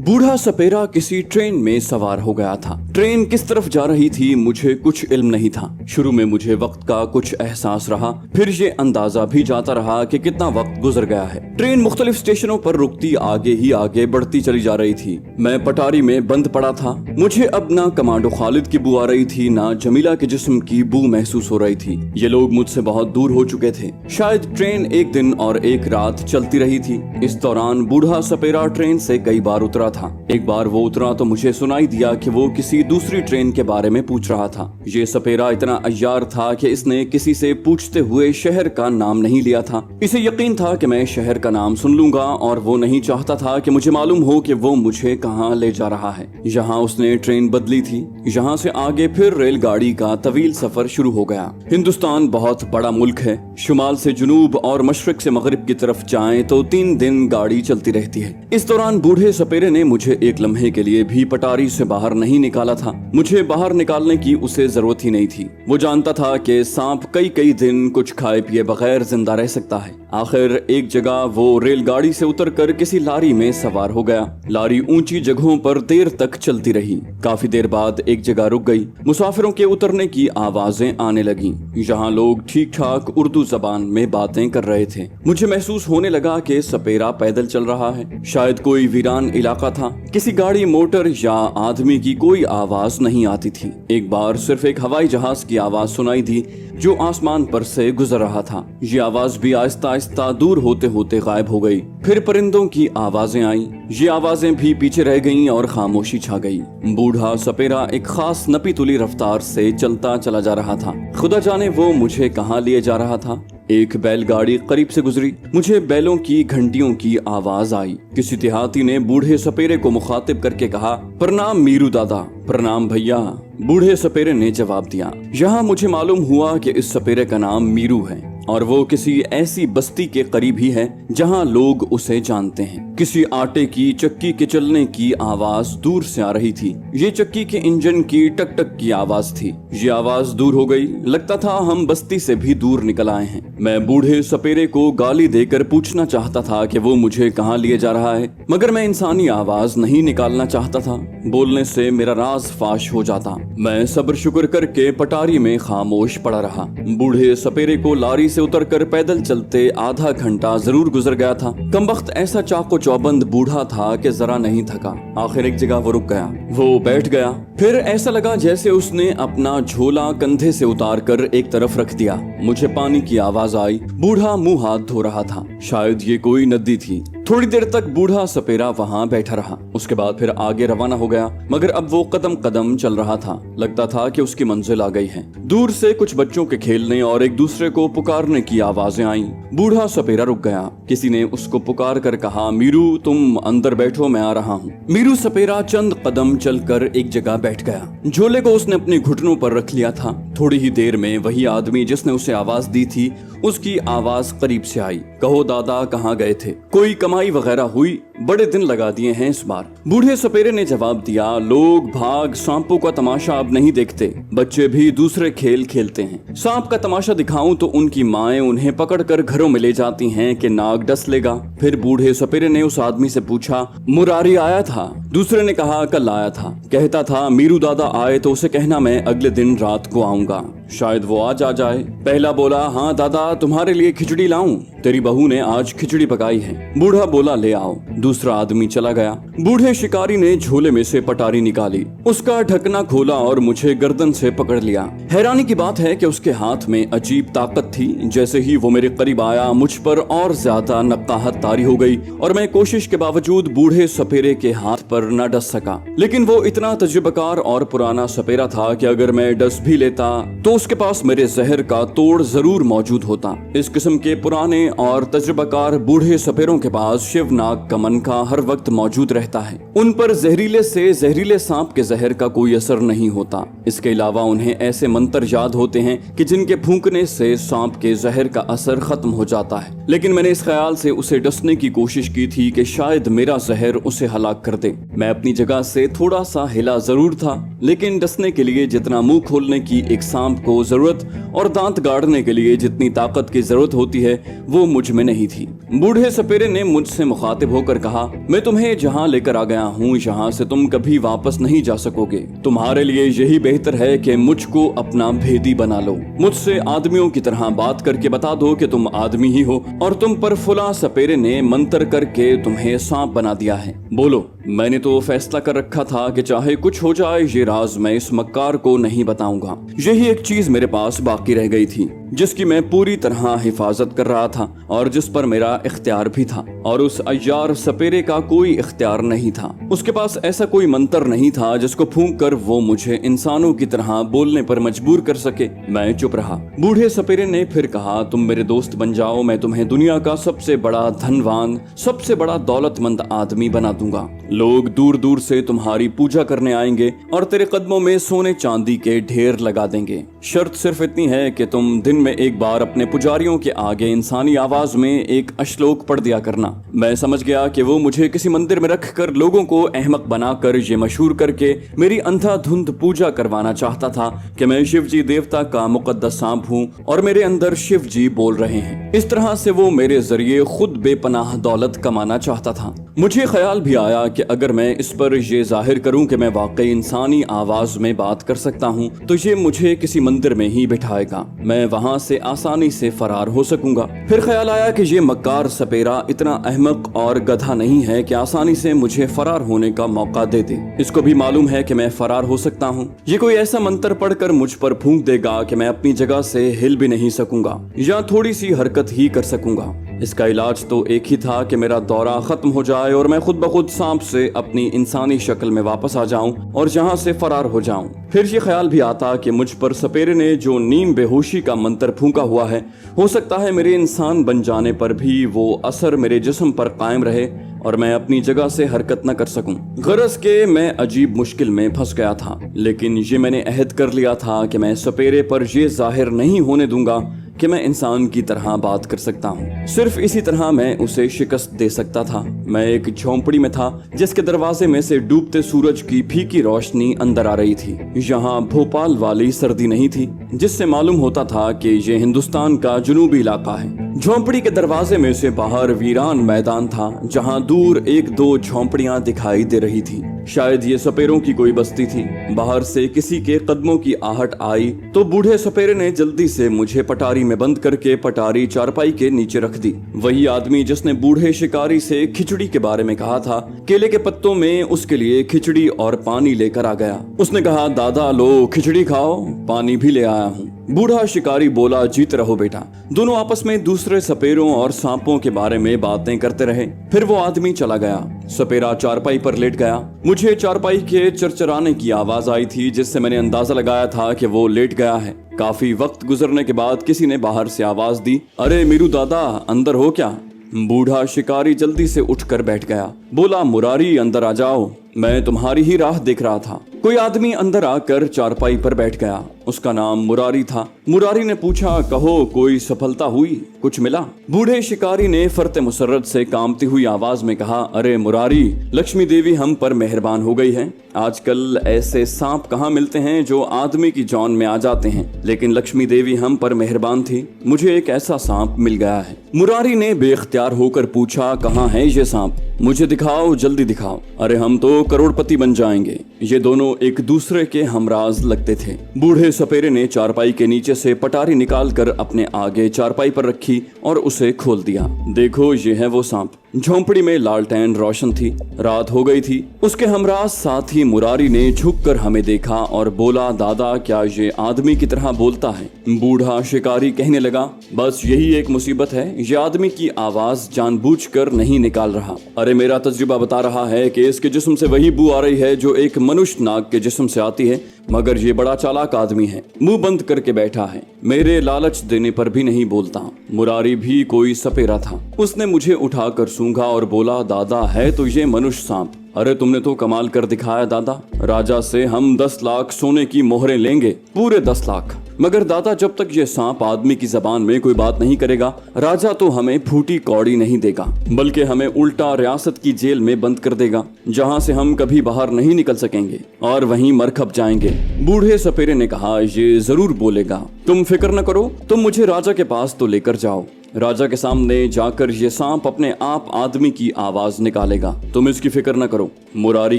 बूढ़ा सपेरा किसी ट्रेन में सवार हो गया था। ट्रेन किस तरफ जा रही थी मुझे कुछ इल्म नहीं था। शुरू में मुझे वक्त का कुछ एहसास रहा, फिर ये अंदाजा भी जाता रहा कि कितना वक्त गुजर गया है। ट्रेन मुख्तलिफ स्टेशनों पर रुकती आगे ही आगे बढ़ती चली जा रही थी। मैं पटारी में बंद पड़ा था। मुझे अब ना कमांडो खालिद की बू आ रही थी, ना जमीला के जिस्म की बू महसूस हो रही थी। ये लोग मुझसे बहुत दूर हो चुके थे। शायद ट्रेन एक दिन और एक रात चलती रही थी। इस दौरान बूढ़ा सपेरा ट्रेन से कई बार उतरा था। एक बार वो उतरा तो मुझे सुनाई दिया कि वो किसी दूसरी ट्रेन के बारे में पूछ रहा था। ये सपेरा इतना अय्यार था कि इसने किसी से पूछते हुए शहर का नाम नहीं लिया था। इसे यकीन था कि मैं शहर का नाम सुन लूंगा और वो नहीं चाहता था कि मुझे मालूम हो कि वो मुझे कहाँ ले जा रहा है। यहाँ उसने ट्रेन बदली थी। यहाँ से आगे फिर रेलगाड़ी का तवील सफर शुरू हो गया। हिंदुस्तान बहुत बड़ा मुल्क है। शुमाल से जुनूब और मशरक से मगरिब की तरफ जाएं तो 3 दिन गाड़ी चलती रहती है। इस दौरान बूढ़े सपेरे ने मुझे एक लम्हे के लिए भी पटारी से बाहर नहीं निकाला था। मुझे बाहर निकालने की उसे जरूरत ही नहीं थी। वो जानता था कि सांप कई कई दिन कुछ खाए पिए बगैर जिंदा रह सकता है। आखिर एक जगह वो रेलगाड़ी से उतरकर किसी लारी में सवार हो गया। लारी ऊंची जगहों पर देर तक चलती रही। काफी देर बाद एक जगह रुक गई। मुसाफिरों के उतरने की आवाजें आने लगी। यहाँ लोग ठीक ठाक उर्दू जबान में बातें कर रहे थे। मुझे महसूस होने लगा कि सपेरा पैदल चल रहा है। शायद कोई वीरान इलाका था। किसी गाड़ी, मोटर या आदमी की कोई आवाज नहीं आती थी। एक बार सिर्फ एक हवाई जहाज की आवाज सुनाई दी जो आसमान पर से गुजर रहा था। ये आवाज भी आहिस्ता आहिस्ता दूर होते होते गायब हो गई। फिर परिंदों की आवाजें आईं। ये आवाजें भी पीछे रह गईं और खामोशी छा गई। बूढ़ा सपेरा एक खास नपी तुली रफ्तार से चलता चला जा रहा था। खुदा जाने वो मुझे कहाँ लिए जा रहा था। एक बैलगाड़ी करीब से गुजरी। मुझे बैलों की घंटियों की आवाज आई। किसी देहाती ने बूढ़े सपेरे को मुखातिब करके कहा, प्रणाम मीरू दादा। प्रणाम भैया, बूढ़े सपेरे ने जवाब दिया। यहाँ मुझे मालूम हुआ कि इस सपेरे का नाम मीरू है और वो किसी ऐसी बस्ती के करीब ही है जहाँ लोग उसे जानते हैं। किसी आटे की चक्की के चलने की आवाज दूर से आ रही थी। ये चक्की के इंजन की टक टक की आवाज थी। ये आवाज दूर हो गई। लगता था हम बस्ती से भी दूर निकल आए हैं। मैं बूढ़े सपेरे को गाली देकर पूछना चाहता था कि वो मुझे कहाँ लिए जा रहा है, मगर मैं इंसानी आवाज नहीं निकालना चाहता था। बोलने से मेरा राज फाश हो जाता। मैं सब्र शुक्र करके पटारी में खामोश पड़ा रहा। बूढ़े सपेरे को लारी से उतरकर पैदल चलते आधा घंटा जरूर गुजर गया था। कमबख्त ऐसा चाको चौबंद बूढ़ा था कि जरा नहीं थका। आखिर एक जगह वो रुक गया। वो बैठ गया। फिर ऐसा लगा जैसे उसने अपना झोला कंधे से उतार कर एक तरफ रख दिया। मुझे पानी की आवाज आई। बूढ़ा मुंह हाथ धो रहा था। शायद ये कोई नदी थी। थोड़ी देर तक बूढ़ा सपेरा वहाँ बैठा रहा। उसके बाद फिर आगे रवाना हो गया, मगर अब वो कदम कदम चल रहा था। लगता था कि उसकी मंजिल आ गई है। दूर से कुछ बच्चों के खेलने और एक दूसरे को पुकारने की आवाजें आईं। बूढ़ा सपेरा रुक गया। किसी ने उसको पुकार कर कहा, मीरू तुम अंदर बैठो, मैं आ रहा हूँ। मीरू सपेरा चंद कदम चलकर एक जगह बैठ गया। झोले को उसने अपने घुटनों पर रख लिया था। थोड़ी ही देर में वही आदमी जिसने उसे आवाज दी थी, उसकी आवाज करीब से आई। कहो दादा, कहाँ गए थे? कोई कमाई वगैरह हुई? बड़े दिन लगा दिए हैं इस बार। बूढ़े सपेरे ने जवाब दिया, लोग भाग सांपों का तमाशा अब नहीं देखते। बच्चे भी दूसरे खेल खेलते हैं। सांप का तमाशा दिखाऊं तो उनकी माएं उन्हें पकड़कर घरों में ले जाती हैं कि नाक डस लेगा। फिर बूढ़े सपेरे ने उस आदमी से पूछा, मुरारी आया था? दूसरे ने कहा, कल आया था। कहता था मीरू दादा आए तो उसे कहना मैं अगले दिन रात को आऊंगा, शायद वो आज आ जाए। पहला बोला, हाँ दादा तुम्हारे लिए खिचड़ी लाऊं? तेरी बहू ने आज खिचड़ी पकाई है। बूढ़ा बोला, ले आओ। दूसरा आदमी चला गया। बूढ़े शिकारी ने झोले में से पटारी निकाली, उसका ढकना खोला और मुझे गर्दन से पकड़ लिया। हैरानी की बात है कि उसके हाथ में अजीब ताकत थी। जैसे ही वो मेरे करीब आया, मुझ पर और ज्यादा नक्काहत तारी हो गई और मैं कोशिश के बावजूद बूढ़े सपेरे के हाथ पर न डस सका। लेकिन वो इतना तजुर्बेकार और पुराना सपेरा था कि अगर मैं डस भी लेता तो उसके पास मेरे जहर का तोड़ जरूर मौजूद होता। इस किस्म के पुराने और तजुर्बेकार बूढ़े सपेरों के पास शिवनाग का मनका हर वक्त मौजूद रहता है। उन पर जहरीले से जहरीले सांप के जहर का कोई असर नहीं होता। इसके अलावा उन्हें ऐसे मंत्र याद होते हैं कि जिनके फूंकने से सांप के जहर का असर खत्म हो जाता है। लेकिन मैंने इस ख्याल से उसे डसने की कोशिश की थी कि शायद मेरा जहर उसे हलाक कर दे। मैं अपनी जगह से थोड़ा सा हिला जरूर था, लेकिन डसने के लिए जितना मुंह खोलने की एक सांप को जरूरत और दांत गाड़ने के लिए जितनी ताकत की जरूरत होती है, वो मुझ में नहीं थी। बूढ़े सपेरे ने मुझसे मुखातिब होकर कहा, कहा, मैं तुम्हें जहाँ लेकर आ गया हूँ यहाँ से तुम कभी वापस नहीं जा सकोगे। तुम्हारे लिए यही बेहतर है कि मुझको अपना भेदी बना लो। मुझसे आदमियों की तरह बात करके बता दो कि तुम आदमी ही हो और तुम पर फुला सपेरे ने मंत्र करके तुम्हें सांप बना दिया है। बोलो। मैंने तो फैसला कर रखा था कि चाहे कुछ हो जाए ये राज मैं इस मक्कार को नहीं बताऊंगा। यही एक चीज मेरे पास बाकी रह गई थी जिसकी मैं पूरी तरह हिफाजत कर रहा था और जिस पर मेरा इख्तियार भी था, और उस अय्यार सपेरे का कोई इख्तियार नहीं था। उसके पास ऐसा कोई मंत्र नहीं था जिसको फूंक कर वो मुझे इंसानों की तरह बोलने पर मजबूर कर सके। मैं चुप रहा। बूढ़े सपेरे ने फिर कहा, तुम मेरे दोस्त बन जाओ, मैं तुम्हें दुनिया का सबसे बड़ा धनवान, सबसे बड़ा दौलतमंद आदमी बना दूंगा। लोग दूर दूर से तुम्हारी पूजा करने आएंगे और तेरे कदमों में सोने चांदी के ढेर लगा देंगे। शर्त सिर्फ इतनी है कि तुम दिन में एक बार अपने पुजारियों के आगे इंसानी आवाज में एक श्लोक पढ़ दिया करना। मैं समझ गया कि वो मुझे किसी मंदिर में रखकर लोगों को अहमक बनाकर ये मशहूर करके मेरी अंधाधुंध पूजा करवाना चाहता था कि मैं शिवजी देवता का मुकद्दस सांप हूँ और मेरे अंदर शिवजी बोल रहे हैं। इस तरह से वो मेरे जरिए खुद बेपनाह दौलत कमाना चाहता था। मुझे ख्याल भी आया कि अगर मैं इस पर ये जाहिर करूं कि मैं वाकई इंसानी आवाज में बात कर सकता हूं तो ये मुझे किसी मंदिर में ही बिठाएगा। मैं वहां से आसानी से फरार हो सकूंगा। फिर ख्याल आया कि ये मक्कार सपेरा इतना अहमक और गधा नहीं है कि आसानी से मुझे फरार होने का मौका दे दे। इसको भी मालूम है कि मैं फरार हो सकता हूँ। ये कोई ऐसा मंत्र पढ़कर मुझ पर फूंक देगा कि मैं अपनी जगह से हिल भी नहीं सकूंगा या थोड़ी सी हरकत ही कर सकूंगा। इसका इलाज तो एक ही था कि मेरा दौरा खत्म हो जाए और मैं खुद ब खुद सांप से अपनी इंसानी शक्ल में वापस आ जाऊं और यहाँ से फरार हो जाऊं। फिर ये ख्याल भी आता कि मुझ पर सपेरे ने जो नीम बेहोशी का मंत्र फूंका हुआ है, हो सकता है मेरे इंसान बन जाने पर भी वो असर मेरे जिस्म पर कायम रहे और मैं अपनी जगह से हरकत न कर सकूं। गरज के मैं अजीब मुश्किल में फंस गया था, लेकिन ये मैंने अहद कर लिया था कि मैं सपेरे पर ये जाहिर नहीं होने दूंगा कि मैं इंसान की तरह बात कर सकता हूँ। सिर्फ इसी तरह मैं उसे शिकस्त दे सकता था। मैं एक झोंपड़ी में था जिसके दरवाजे में से डूबते सूरज की फीकी रोशनी अंदर आ रही थी। यहाँ भोपाल वाली सर्दी नहीं थी जिससे मालूम होता था कि ये हिंदुस्तान का जुनूबी इलाका है। झोंपड़ी के दरवाजे में से बाहर वीरान मैदान था जहाँ दूर एक दो झोंपड़ियां दिखाई दे रही थी। शायद ये सपेरों की कोई बस्ती थी। बाहर से किसी के कदमों की आहट आई तो बूढ़े सपेरे ने जल्दी से मुझे पटारी में बंद करके पटारी चारपाई के नीचे रख दी। वही आदमी जिसने बूढ़े शिकारी से खिचड़ी के बारे में कहा था, केले के पत्तों में उसके लिए खिचड़ी और पानी लेकर आ गया। उसने कहा, दादा लो खिचड़ी खाओ, पानी भी ले आया हूँ। बूढ़ा शिकारी बोला, जीत रहो बेटा। दोनों आपस में दूसरे सपेरों और सांपों के बारे में बातें करते रहे। फिर वो आदमी चला गया। सपेरा चारपाई पर लेट गया। मुझे चारपाई के चरचराने की आवाज आई थी जिससे मैंने अंदाजा लगाया था कि वो लेट गया है। काफी वक्त गुजरने के बाद किसी ने बाहर से आवाज दी, अरे मीरू दादा, अंदर हो क्या? बूढ़ा शिकारी जल्दी से उठकर बैठ गया। बोला, मुरारी अंदर आ जाओ, मैं तुम्हारी ही राह देख रहा था। कोई आदमी अंदर आकर चारपाई पर बैठ गया। उसका नाम मुरारी था। मुरारी ने पूछा, कहो कोई सफलता हुई, कुछ मिला? बूढ़े शिकारी ने फरते मुसर्रत से कांपती हुई आवाज में कहा, अरे मुरारी, लक्ष्मी देवी हम पर मेहरबान हो गई है। आजकल ऐसे सांप कहाँ मिलते हैं जो आदमी की जान में आ जाते हैं, लेकिन लक्ष्मी देवी हम पर मेहरबान थी, मुझे एक ऐसा सांप मिल गया है। मुरारी ने बेख्तियार होकर पूछा, कहाँ है ये सांप? मुझे दिखाओ, जल्दी दिखाओ। अरे हम तो करोड़पति बन जाएंगे। ये दोनों एक दूसरे के हमराज लगते थे। बूढ़े सपेरे ने चारपाई के नीचे से पटारी निकालकर अपने आगे चारपाई पर रखी और उसे खोल दिया। देखो, ये है वो सांप। झोंपड़ी में लालटेन रोशन थी। रात हो गई थी। उसके हमराज साथी मुरारी ने झुककर हमें देखा और बोला, दादा क्या ये आदमी की तरह बोलता है? बूढ़ा शिकारी कहने लगा, बस यही एक मुसीबत है, ये आदमी की आवाज जानबूझकर नहीं निकाल रहा। अरे मेरा तजुर्बा बता रहा है कि इसके जिस्म से वही बू आ रही है जो एक मनुष्य नाग के जिस्म से आती है, मगर ये बड़ा चालाक आदमी है, मुंह बंद करके बैठा है, मेरे लालच देने पर भी नहीं बोलता। मुरारी भी कोई सपेरा था। उसने मुझे उठाकर सूंघा और बोला, दादा है तो ये मनुष्य सांप। अरे तुमने तो कमाल कर दिखाया दादा। राजा से हम 10 लाख सोने की मोहरें लेंगे, पूरे 10 लाख। मगर दादा जब तक ये सांप आदमी की जबान में कोई बात नहीं करेगा, राजा तो हमें फूटी कौड़ी नहीं देगा, बल्कि हमें उल्टा रियासत की जेल में बंद कर देगा, जहाँ से हम कभी बाहर नहीं निकल सकेंगे और वहीं मर खप जाएंगे। बूढ़े सपेरे ने कहा, ये जरूर बोलेगा, तुम फिक्र न करो, तुम मुझे राजा के पास तो लेकर जाओ। राजा के सामने जाकर ये सांप अपने आप आदमी की आवाज निकालेगा, तुम इसकी फिक्र न करो। मुरारी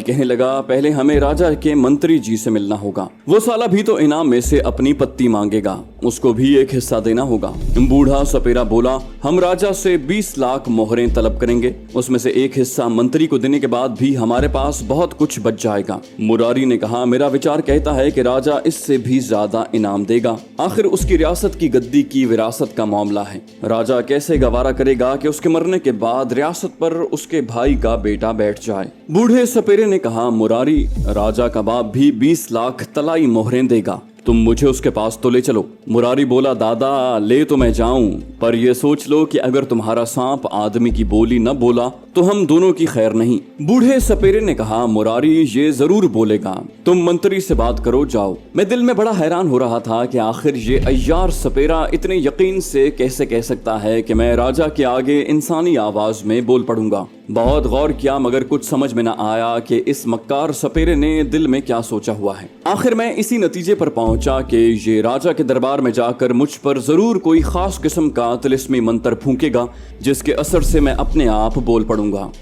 कहने लगा, पहले हमें राजा के मंत्री जी से मिलना होगा, वो साला भी तो इनाम में से अपनी पत्ती मांगेगा, उसको भी एक हिस्सा देना होगा। बूढ़ा सपेरा बोला, हम राजा से 20 लाख मोहरें तलब करेंगे, उसमें से एक हिस्सा मंत्री को देने के बाद भी हमारे पास बहुत कुछ बच जाएगा। मुरारी ने कहा, मेरा विचार कहता है कि राजा इससे भी ज्यादा इनाम देगा, आखिर उसकी रियासत की गद्दी की विरासत का मामला है। राजा कैसे गवारा करेगा कि उसके मरने के बाद रियासत पर उसके भाई का बेटा बैठ जाए। बूढ़े सपेरे ने कहा, मुरारी, राजा का बाप भी 20 लाख तलाई मोहरें देगा, तुम मुझे उसके पास तो ले चलो। मुरारी बोला, दादा ले तो मैं जाऊं, पर यह सोच लो कि अगर तुम्हारा सांप आदमी की बोली न बोला तो हम दोनों की खैर नहीं। बूढ़े सपेरे ने कहा, मुरारी ये जरूर बोलेगा, तुम मंत्री से बात करो, जाओ। मैं दिल में बड़ा हैरान हो रहा था कि आखिर ये अय्यार सपेरा इतने यकीन से कैसे कह सकता है कि मैं राजा के आगे इंसानी आवाज में बोल पड़ूंगा। बहुत गौर किया मगर कुछ समझ में न आया कि इस मक्कार सपेरे ने दिल में क्या सोचा हुआ है। आखिर मैं इसी नतीजे पर पहुंचा कि ये राजा के दरबार में जाकर मुझ पर जरूर कोई खास किस्म का तिलिस्मी मंत्र फूंकेगा, जिसके असर से मैं अपने आप बोल पड़ूंगा।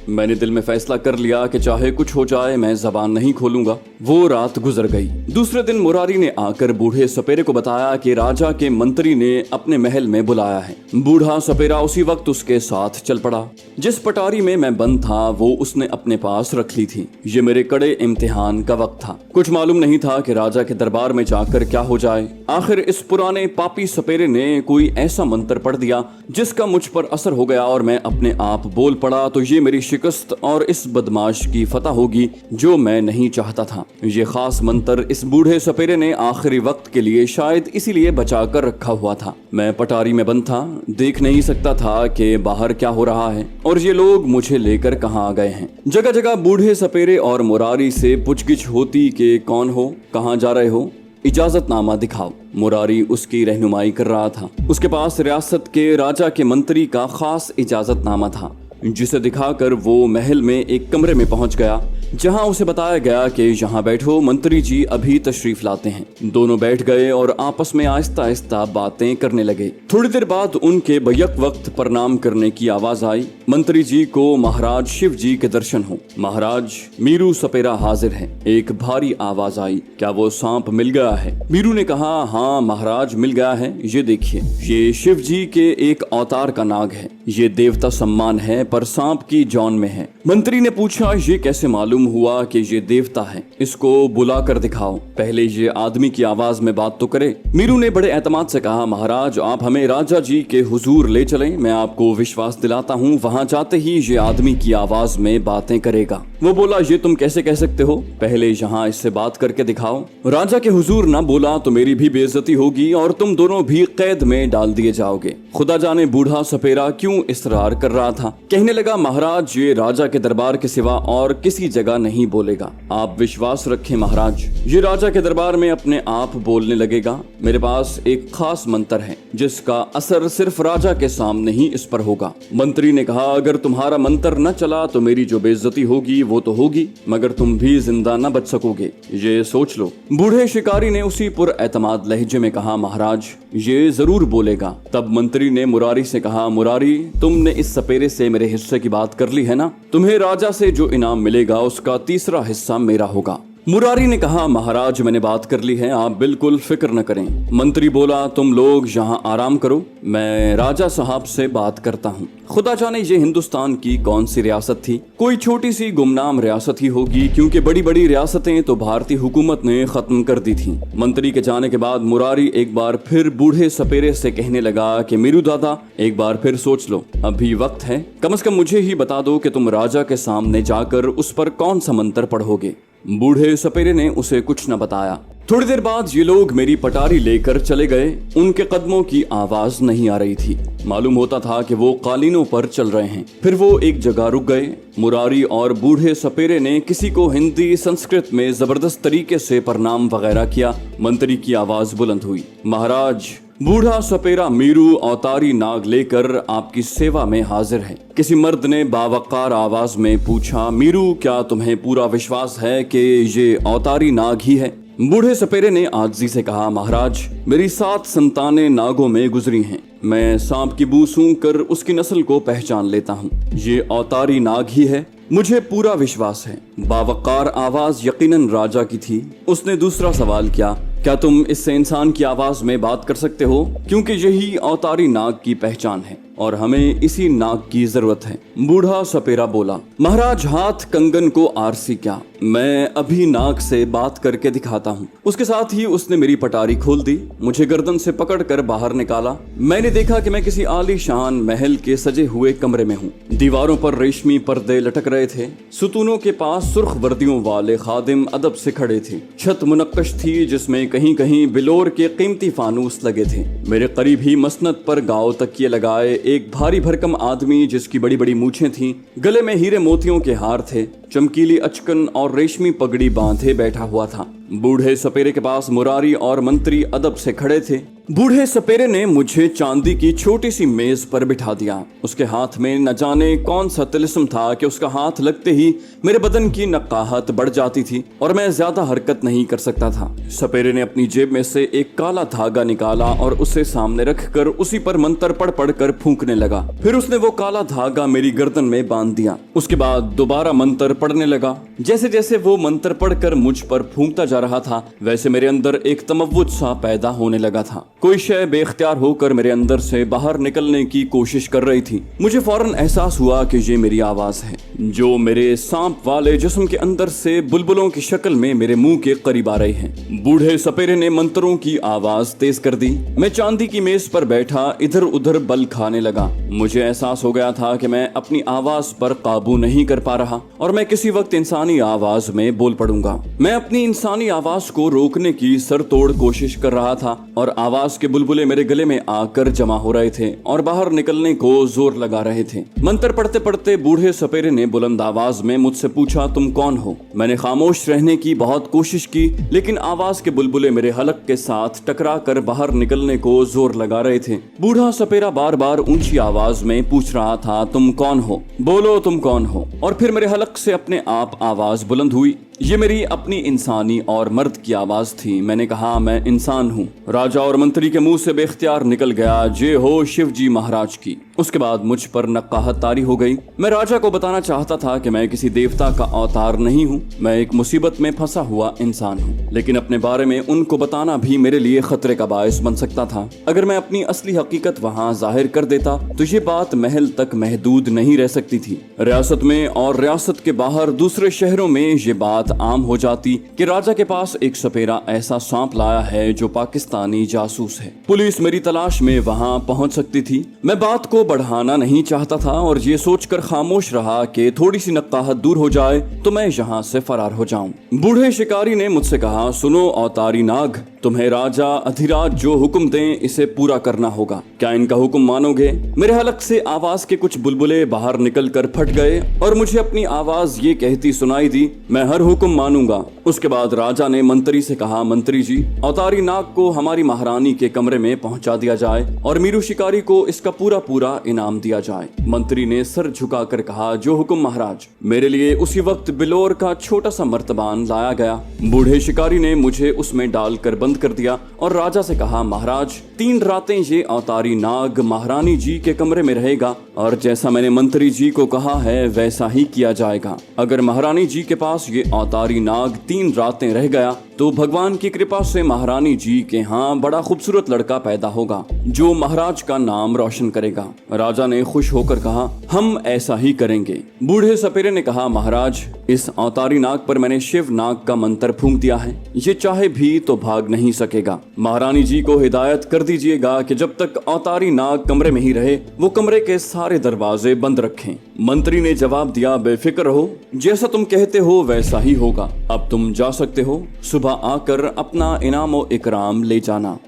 मैंने दिल में फैसला कर लिया कि चाहे कुछ हो जाए मैं जबान नहीं खोलूंगा। वो रात गुजर गई। दूसरे दिन मुरारी ने आकर बूढ़े सपेरे को बताया कि राजा के मंत्री ने अपने महल में बुलाया है। बूढ़ा सपेरा उसी वक्त उसके साथ चल पड़ा। जिस पटारी में मैं बंद था वो उसने अपने पास रख ली थी। ये मेरे कड़े इम्तिहान का वक्त था। कुछ मालूम नहीं था कि राजा के दरबार में जाकर क्या हो जाए। आखिर इस पुराने पापी सपेरे ने कोई ऐसा मंत्र पढ़ दिया जिसका मुझ पर असर हो गया और मैं अपने आप बोल पड़ा तो ये मेरी शिकस्त और इस बदमाश की फतह होगी जो मैं नहीं चाहता था। ये खास मंत्र इस बूढ़े सपेरे ने आखिरी वक्त के लिए शायद इसीलिए बचा कर रखा हुआ था। मैं पटारी में बंद था, देख नहीं सकता था कि बाहर क्या हो रहा है और ये लोग मुझे लेकर कहाँ आ गए हैं। जगह जगह बूढ़े सपेरे और मुरारी से पूछगिछ होती कि कौन हो, कहाँ जा रहे हो, इजाजतनामा दिखाओ। मुरारी उसकी रहनुमाई कर रहा था। उसके पास रियासत के राजा के मंत्री का खास इजाजतनामा था, जिसे दिखाकर वो महल में एक कमरे में पहुंच गया जहां उसे बताया गया कि यहाँ बैठो, मंत्री जी अभी तशरीफ लाते हैं। दोनों बैठ गए और आपस में आहिस्ता आहिस्ता बातें करने लगे। थोड़ी देर बाद उनके बैक वक्त प्रणाम करने की आवाज आई, मंत्री जी को महाराज शिव जी के दर्शन हो। महाराज, मीरू सपेरा हाजिर है। एक भारी आवाज आई, क्या वो सांप मिल गया है? मीरू ने कहा, हाँ महाराज मिल गया है। ये देखिए, ये शिव जी के एक अवतार का नाग है। ये देवता सम्मान है पर सांप की जॉन में है। मंत्री ने पूछा, ये कैसे मालूम हुआ कि ये देवता है? इसको बुला कर दिखाओ, पहले ये आदमी की आवाज में बात तो करे। मीरू ने बड़े एतमाद से कहा, महाराज आप हमें राजा जी के हुजूर ले चलें, मैं आपको विश्वास दिलाता हूँ वहाँ जाते ही ये आदमी की आवाज में बातें करेगा। वो बोला, ये तुम कैसे कह सकते हो? पहले यहाँ इससे बात करके दिखाओ। राजा के हुजूर ना बोला तो मेरी भी बेइज्जती होगी और तुम दोनों भी कैद में डाल दिए जाओगे। खुदा जाने बूढ़ा सपेरा क्यों इसरार कर रहा था। कहने लगा, महाराज ये राजा के दरबार के सिवा और किसी जगह नहीं बोलेगा। आप विश्वास रखें महाराज, ये राजा के दरबार में अपने आप बोलने लगेगा। मेरे पास एक खास मंत्र है जिसका असर सिर्फ राजा के सामने ही इस पर होगा। मंत्री ने कहा, अगर तुम्हारा मंत्र न चला तो मेरी जो बेइज्जती होगी वो तो होगी, मगर तुम भी जिंदा न बच सकोगे, ये सोच लो। बूढ़े शिकारी ने उसी पुरएतमाद लहजे में कहा, महाराज ये जरूर बोलेगा। तब मंत्री ने मुरारी से कहा, मुरारी तुमने इस सपेरे से मेरे हिस्से की बात कर ली है ना? तुम्हें राजा से जो इनाम मिलेगा उसका तीसरा हिस्सा मेरा होगा। मुरारी ने कहा, महाराज मैंने बात कर ली है, आप बिल्कुल फिक्र न करें। मंत्री बोला, तुम लोग यहाँ आराम करो, मैं राजा साहब से बात करता हूँ। खुदा जाने ये हिंदुस्तान की कौन सी रियासत थी। कोई छोटी सी गुमनाम रियासत ही होगी, क्योंकि बड़ी बड़ी रियासतें तो भारतीय हुकूमत ने खत्म कर दी थी। मंत्री के जाने के बाद मुरारी एक बार फिर बूढ़े सपेरे से कहने लगा कि मीरू दादा एक बार फिर सोच लो, अभी वक्त है, कम से कम मुझे ही बता दो कि तुम राजा के सामने जाकर उस पर कौन सा मंत्र पढ़ोगे। बूढ़े सपेरे ने उसे कुछ न बताया। थोड़ी देर बाद ये लोग मेरी पटारी लेकर चले गए। उनके कदमों की आवाज नहीं आ रही थी, मालूम होता था कि वो कालीनों पर चल रहे हैं। फिर वो एक जगह रुक गए। मुरारी और बूढ़े सपेरे ने किसी को हिंदी संस्कृत में जबरदस्त तरीके से प्रणाम वगैरह किया। मंत्री की आवाज बुलंद हुई, महाराज बूढ़ा सपेरा मीरू अवतारी नाग लेकर आपकी सेवा में हाजिर है। किसी मर्द ने बावकार आवाज में पूछा, मीरू क्या तुम्हें पूरा विश्वास है कि ये अवतारी नाग ही है? बूढ़े सपेरे ने आजिज़ी से कहा, महाराज मेरी 7 संतानें नागों में गुजरी हैं। मैं सांप की बू सूंघ कर उसकी नस्ल को पहचान लेता हूँ। ये अवतारी नाग ही है, मुझे पूरा विश्वास है। बावकार आवाज यकीनन राजा की थी। उसने दूसरा सवाल किया, क्या तुम इससे इंसान की आवाज में बात कर सकते हो? क्योंकि यही अवतारी नाग की पहचान है और हमें इसी नाग की जरूरत है। बूढ़ा सपेरा बोला, महाराज हाथ कंगन को आरसी क्या, मैं अभी नाग से बात करके दिखाता हूँ। उसके साथ ही उसने मेरी पटारी खोल दी, मुझे गर्दन से पकड़कर बाहर निकाला। मैंने देखा कि मैं किसी आलीशान महल के सजे हुए कमरे में हूँ। दीवारों पर रेशमी पर्दे लटक रहे थे। सुतूनों के पास सुर्ख वर्दियों वाले खादिम अदब से खड़े थे। छत मुनक्कश थी जिसमें कहीं कहीं बिलोर के कीमती फानूस लगे थे। मेरे करीब ही मसनद पर गाँव तकिए लगाए एक भारी भरकम आदमी जिसकी बड़ी बड़ी मूछें थीं, गले में हीरे मोतियों के हार थे, चमकीली अचकन और रेशमी पगड़ी बांधे बैठा हुआ था। बूढ़े सपेरे के पास मुरारी और मंत्री अदब से खड़े थे। बूढ़े सपेरे ने मुझे चांदी की छोटी सी मेज पर बिठा दिया। उसके हाथ में न जाने कौन सा तिलिस्म था कि उसका हाथ लगते ही मेरे बदन की नक्काहत बढ़ जाती थी और मैं ज्यादा हरकत नहीं कर सकता था। सपेरे ने अपनी जेब में से एक काला धागा निकाला और उसे सामने रखकर उसी पर मंत्र पढ़ पढ़ कर फूंकने लगा। फिर उसने वो काला धागा मेरी गर्दन में बांध दिया। उसके बाद दोबारा मंत्र पढ़ने लगा। जैसे जैसे वो मंत्र पढ़कर मुझ पर फूंकता जा रहा था, वैसे मेरे अंदर एक तमव्वुज सा पैदा होने लगा था। कोई शय बेख्तियार होकर मेरे अंदर से बाहर निकलने की कोशिश कर रही थी। मुझे फौरन एहसास हुआ कि ये मेरी आवाज है, जो मेरे सांप वाले जिस्म के अंदर से बुलबुलों की शक्ल में मेरे मुंह के करीब आ रही है। बूढ़े सपेरे ने मंत्रों की आवाज तेज कर दी। मैं चांदी की मेज पर बैठा इधर उधर बल खाने लगा। मुझे एहसास हो गया था कि मैं अपनी आवाज पर काबू नहीं कर पा रहा और मैं किसी वक्त इंसानी आवाज में बोल पड़ूंगा। मैं अपनी इंसानी आवाज को रोकने की सरतोड़ कोशिश कर रहा था और आवाज के बुलबुले मेरे गले में आकर जमा हो रहे थे और बाहर निकलने को जोर लगा रहे थे। मंत्र पढ़ते पढ़ते बूढ़े सपेरे ने बुलंद आवाज में मुझसे पूछा, तुम कौन हो? मैंने खामोश रहने की बहुत कोशिश की, लेकिन आवाज के बुलबुले मेरे हलक के साथ टकरा कर बाहर निकलने को जोर लगा रहे थे। बूढ़ा सपेरा बार बार ऊंची आवाज में पूछ रहा था, तुम कौन हो? बोलो तुम कौन हो? और फिर मेरे हलक से अपने आप आवाज बुलंद हुई। ये मेरी अपनी इंसानी और मर्द की आवाज थी। मैंने कहा, मैं इंसान हूँ। राजा और मंत्री के मुंह से बेख्तियार निकल गया, जय हो शिव जी महाराज की। उसके बाद मुझ पर नक्काहत तारी हो गई। मैं राजा को बताना चाहता था कि मैं किसी देवता का अवतार नहीं हूँ, मैं एक मुसीबत में फंसा हुआ इंसान हूँ। लेकिन अपने बारे में उनको बताना भी मेरे लिए खतरे का बायस बन सकता था। अगर मैं अपनी असली हकीकत वहाँ जाहिर कर देता तो ये बात महल तक महदूद नहीं रह सकती थी। रियासत में और रियासत के बाहर दूसरे शहरों में ये बात आम हो जाती कि राजा के पास एक सपेरा ऐसा सांप लाया है जो पाकिस्तानी जासूस है। पुलिस मेरी तलाश में वहाँ पहुँच सकती थी। मैं बात को बढ़ाना नहीं चाहता था और ये सोचकर खामोश रहा कि थोड़ी सी नक्काहत दूर हो जाए तो मैं यहाँ से फरार हो जाऊं। बूढ़े शिकारी ने मुझसे कहा, सुनो अवतारी नाग, तुम्हें राजा अधिराज जो हुक्म दें इसे पूरा करना होगा। क्या इनका हुक्म मानोगे? मेरे हलक से आवाज के कुछ बुलबुले बाहर निकलकर फट गए और मुझे अपनी आवाज ये कहती सुनाई दी, मैं हर हुक्म मानूंगा। उसके बाद राजा ने मंत्री से कहा, मंत्री जी, अवतारी नाग को हमारी महारानी के कमरे में पहुंचा दिया जाए और मीरू शिकारी को इसका पूरा पूरा इनाम दिया जाए। मंत्री ने सर झुकाकर कहा, जो हुक्म महाराज। मेरे लिए उसी वक्त बिलोर का छोटा सा मर्तबान लाया गया। बूढ़े शिकारी ने मुझे उसमें डालकर बंद कर दिया और राजा से कहा, महाराज 3 रातें ये अवतारी नाग महारानी जी के कमरे में रहेगा और जैसा मैंने मंत्री जी को कहा है वैसा ही किया जाएगा। अगर महारानी जी के पास ये अवतारी नाग 3 रातें रह गया तो भगवान की कृपा से महारानी जी के यहाँ बड़ा खूबसूरत लड़का पैदा होगा जो महाराज का नाम रोशन करेगा। राजा ने खुश होकर कहा, हम ऐसा ही करेंगे। बूढ़े सपेरे ने कहा, महाराज इस अवतारी नाग पर मैंने शिव नाग का मंत्र फूंक दिया है, ये चाहे भी तो भाग नहीं सकेगा। महारानी जी को हिदायत कर दीजिएगा कि जब तक अवतारी नाग कमरे में ही रहे वो कमरे के सारे दरवाजे बंद रखें। मंत्री ने जवाब दिया, बेफिक्र रहो, जैसा तुम कहते हो वैसा ही होगा। अब तुम जा सकते हो, सुबह आकर अपना इनाम और इकराम ले जाना।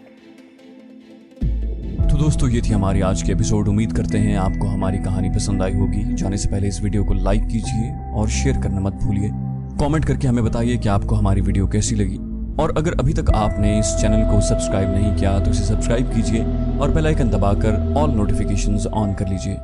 तो दोस्तों ये थी हमारी आज की एपिसोड। उम्मीद करते हैं आपको हमारी कहानी पसंद आई होगी। जाने से पहले इस वीडियो को लाइक कीजिए और शेयर करना मत भूलिए। कमेंट करके हमें बताइए कि आपको हमारी वीडियो कैसी लगी और अगर अभी तक आपने इस चैनल को सब्सक्राइब नहीं किया तो इसे सब्सक्राइब कीजिए और बेल आइकन दबाकर ऑल नोटिफिकेशंस ऑन कर लीजिए।